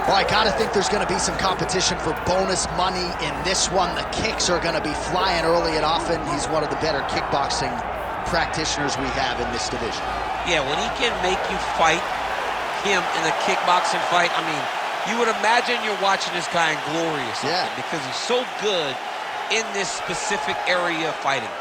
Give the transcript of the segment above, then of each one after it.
Well, I gotta think there's gonna be some competition for bonus money in this one. The kicks are gonna be flying early and often. He's one of the better kickboxing practitioners we have in this division. Yeah, when he can make you fight him in a kickboxing fight, I mean, you would imagine you're watching this guy in glory or something, because he's so good in this specific area of fighting.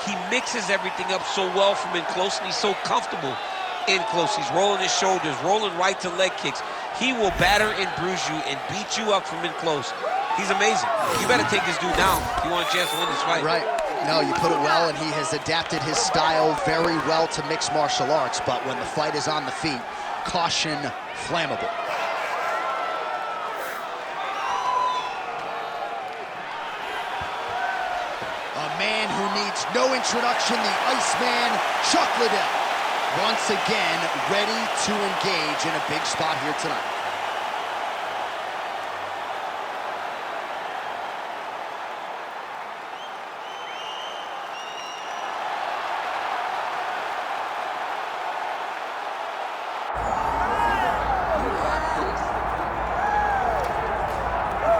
He mixes everything up so well from in close, and he's so comfortable in close. He's rolling his shoulders, rolling right to leg kicks. He will batter and bruise you and beat you up from in close. He's amazing. You better take this dude down if you want a chance to win this fight. Right. No, you put it well, and he has adapted his style very well to mixed martial arts, but when the fight is on the feet, caution, flammable. A man who needs no introduction, the Iceman, Chuck Liddell. Once again, ready to engage in a big spot here tonight.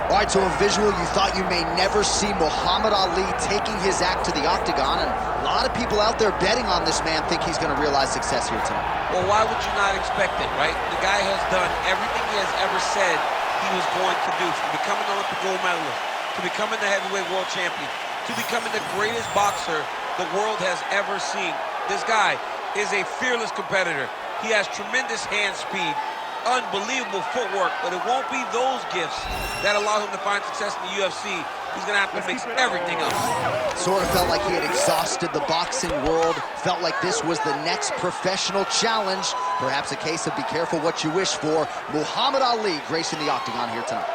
All right, so a visual you thought you may never see Muhammad Ali taking his act to the octagon, and a lot of people out there betting on this man think he's going to realize success here tonight. Well, why would you not expect it, right? The guy has done everything he has ever said he was going to do, from becoming an Olympic gold medalist, to becoming the heavyweight world champion, to becoming the greatest boxer the world has ever seen. This guy is a fearless competitor. He has tremendous hand speed, unbelievable footwork, but it won't be those gifts that allow him to find success in the UFC. He's gonna have to mix everything up. Sort of felt like he had exhausted the boxing world, felt like this was the next professional challenge. Perhaps a case of be careful what you wish for. Muhammad Ali gracing the octagon here tonight.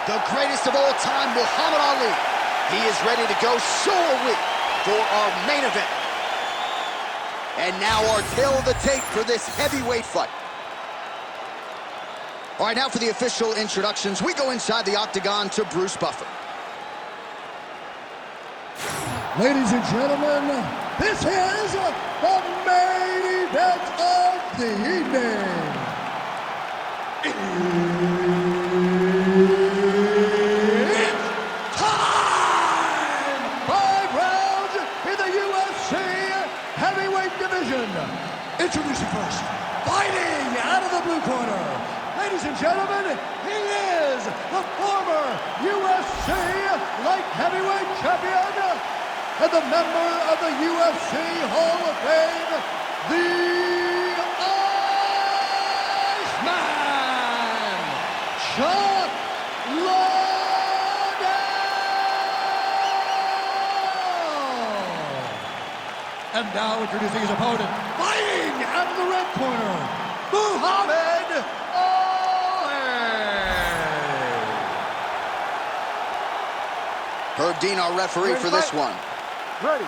The greatest of all time, Muhammad Ali. He is ready to go, so are we, for our main event. And now our tail of the tape for this heavyweight fight. All right, now for the official introductions. We go inside the octagon to Bruce Buffer. Ladies and gentlemen, this is the main event of the evening. It's time! 5 rounds in the UFC heavyweight division. Introducing first, fighting out of the blue corner. Ladies and gentlemen, he is the former UFC light heavyweight champion and the member of the UFC Hall of Fame, the Iceman, Chuck Liddell. And now introducing his opponent, fighting out of the red corner, Muhammad Herb Dean, our referee for this one. Ready.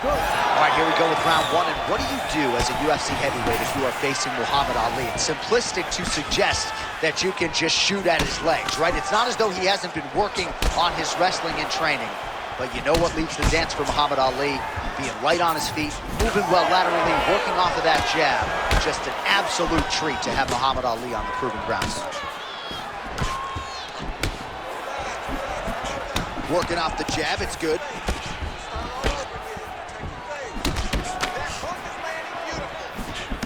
Go. All right, here we go with round one. And what do you do as a UFC heavyweight if you are facing Muhammad Ali? It's simplistic to suggest that you can just shoot at his legs, right? It's not as though he hasn't been working on his wrestling and training. But you know what leads the dance for Muhammad Ali? Being light on his feet, moving well laterally, working off of that jab. Just an absolute treat to have Muhammad Ali on the proving grounds. Working off the jab, it's good.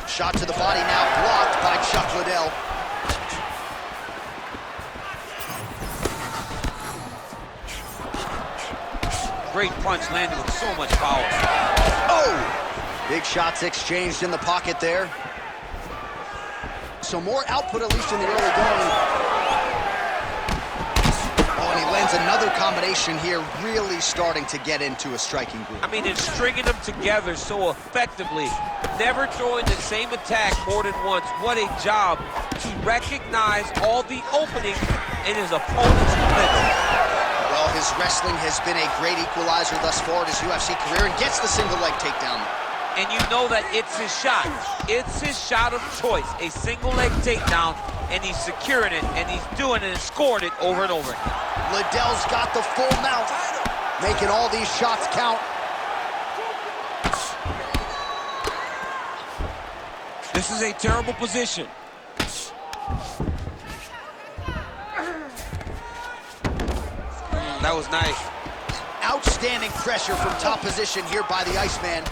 Shot to the body now, blocked by Chuck Liddell. Great punch landed with so much power. Oh! Big shots exchanged in the pocket there. So more output, at least in the early going. Oh, and he lands another combination here, really starting to get into a striking groove. I mean, it's stringing them together so effectively. Never throwing the same attack more than once. What a job to recognize all the openings in his opponent's blitz. Well, his wrestling has been a great equalizer thus far in his UFC career, and gets the single leg takedown. And you know that it's his shot. It's his shot of choice, a single leg takedown, and he's securing it, and he's doing it and scoring it over and over again. Liddell's got the full mount, making all these shots count. This is a terrible position. That was nice. Outstanding pressure from top position here by the Iceman.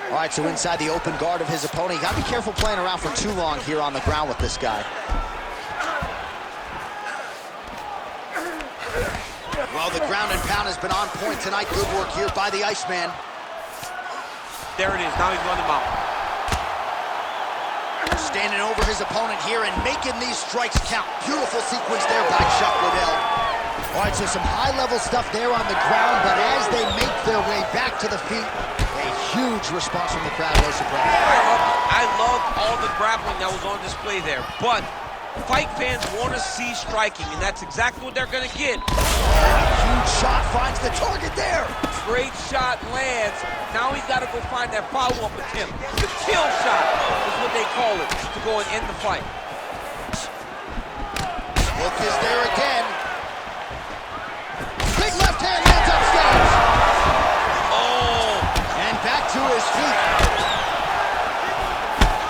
All right, so inside the open guard of his opponent. You gotta be careful playing around for too long here on the ground with this guy. Well, the ground and pound has been on point tonight. Good work here by the Iceman. There it is, now he's running him out. Standing over his opponent here and making these strikes count. Beautiful sequence there by Chuck Liddell. All right, so some high-level stuff there on the ground, but as they make their way back to the feet, a huge response from the crowd, no surprise. I love all the grappling that was on display there, but fight fans want to see striking, and that's exactly what they're going to get. Huge shot finds the target there. Great shot lands. Now he's got to go find that follow-up attempt. The kill shot is what they call it, to go and end the fight. Hook is there again. Big left hand lands upstairs. Oh! And back to his feet.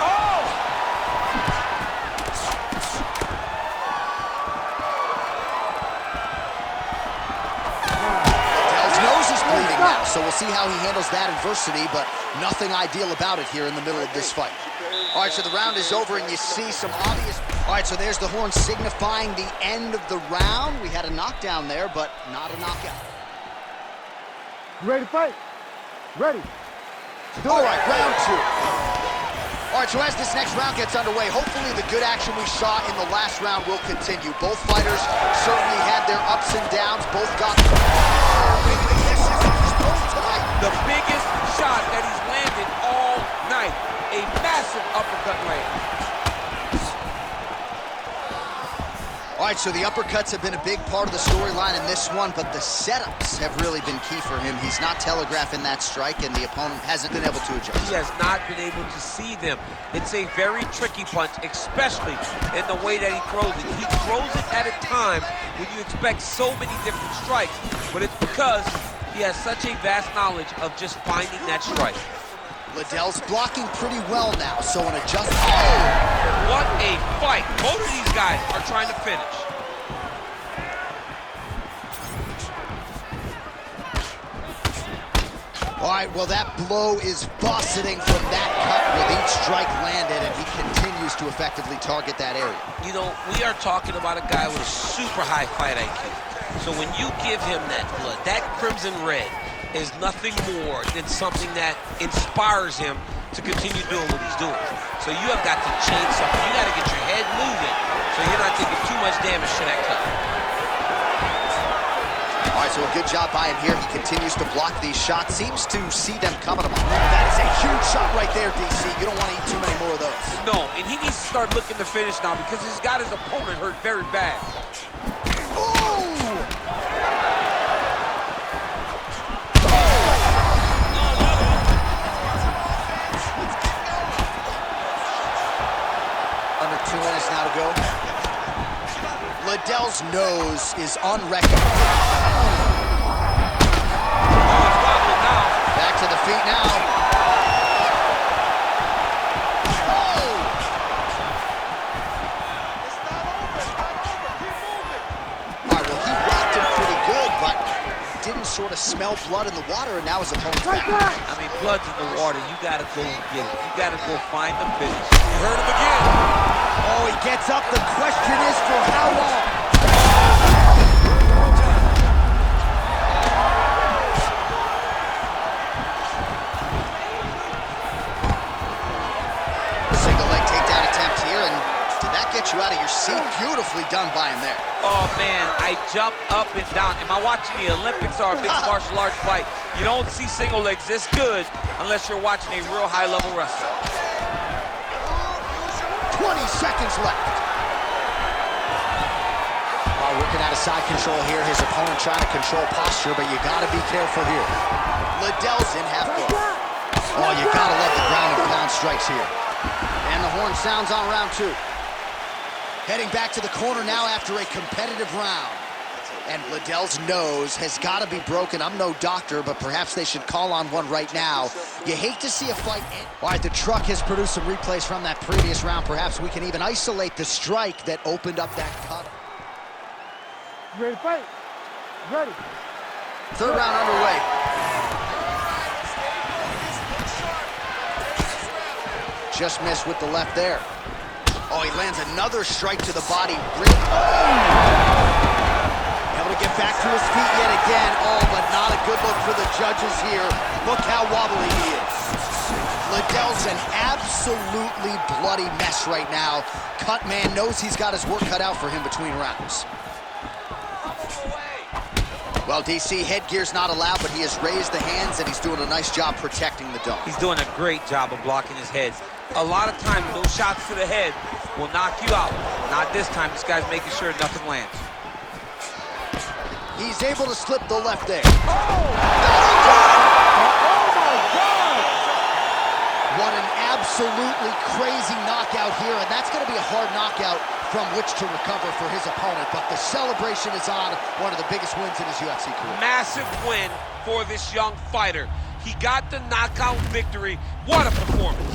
Oh! Liddell's nose is bleeding now, so we'll see how he handles that adversity, but nothing ideal about it here in the middle of this fight. All right, so the round is over, and you see some obvious... All right, so there's the horn signifying the end of the round. We had a knockdown there, but not a knockout. You ready to fight? Ready. All right, round two. All right, so as this next round gets underway, hopefully the good action we saw in the last round will continue. Both fighters certainly had their ups and downs. Both got... The biggest shot that he's landed all night. A massive uppercut land. All right, so the uppercuts have been a big part of the storyline in this one, but the setups have really been key for him. He's not telegraphing that strike, and the opponent hasn't been able to adjust. He has not been able to see them. It's a very tricky punch, especially in the way that he throws it. He throws it at a time when you expect so many different strikes, but it's because he has such a vast knowledge of just finding that strike. Liddell's blocking pretty well now, so an adjustment. Oh, what a fight. Both of these guys are trying to finish. All right, well, that blow is buffeting from that cut with each strike landed, and he continues to effectively target that area. You know, we are talking about a guy with a super high fight IQ. So when you give him that blood, that crimson red is nothing more than something that inspires him to continue doing what he's doing. So you have got to change something. You got to get your head moving so you're not taking too much damage to that cut. All right, so a good job by him here. He continues to block these shots. Seems to see them coming to him. That is a huge shot right there, DC. You don't want to eat too many more of those. No, and he needs to start looking to finish now because he's got his opponent hurt very bad. Oh! Under 2 minutes now to go. Liddell's nose is unrecognizable. Back to the feet now. Oh! All right, well, he rocked him pretty good, but didn't sort of smell blood in the water, and now his opponent's back. I mean, blood's in the water. You got to go and get it. You got to go find the finish. You heard him again. Oh, he gets up. The question is for how long? Single leg takedown attempt here, and did that get you out of your seat? Beautifully done by him there. Oh, man, I jumped up and down. Am I watching the Olympics or a mixed martial arts fight? You don't see single legs this good unless you're watching a real high-level wrestler. 20 seconds left. While working out of side control here, his opponent trying to control posture, but you gotta be careful here. Liddell's in half guard. Oh, you gotta love the ground and pound strikes here. And the horn sounds on round two. Heading back to the corner now after a competitive round. And Liddell's nose has got to be broken. I'm no doctor, but perhaps they should call on one right now You hate to see a fight end. All right, the truck has produced some replays from that previous round. Perhaps we can even isolate the strike that opened up that cut. You ready to fight? Ready. Third round underway. Just missed with the left there. Oh, he lands another strike to the body. Able to get back to his feet yet again. Oh, but not a good look for the judges here. Look how wobbly he is. Liddell's an absolutely bloody mess right now. Cut man knows he's got his work cut out for him between rounds. Well, DC, headgear's not allowed, but he has raised the hands, and he's doing a nice job protecting the dome. He's doing a great job of blocking his head. A lot of times, those shots to the head will knock you out. Not this time. This guy's making sure nothing lands. He's able to slip the left there. Oh! Oh, my God! What an absolutely crazy knockout here, and that's going to be a hard knockout from which to recover for his opponent, but the celebration is on. One of the biggest wins in his UFC career. Massive win for this young fighter. He got the knockout victory. What a performance.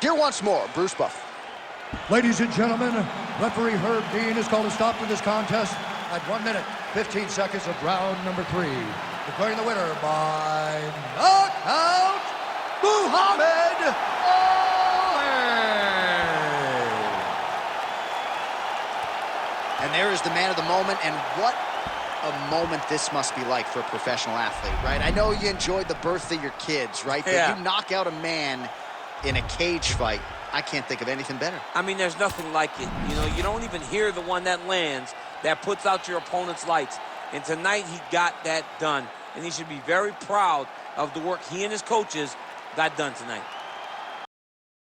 Here once more, Bruce Buff. Ladies and gentlemen, referee Herb Dean has called a stop to this contest at 1 minute, 15 seconds of round number 3. Declaring the winner by knockout, Muhammad Ali! And there is the man of the moment, and what a moment this must be like for a professional athlete, right? I know you enjoyed the birth of your kids, right? Yeah. But you knock out a man in a cage fight, I can't think of anything better. I mean, there's nothing like it. You know, you don't even hear the one that lands that puts out your opponent's lights. And tonight, he got that done. And he should be very proud of the work he and his coaches got done tonight.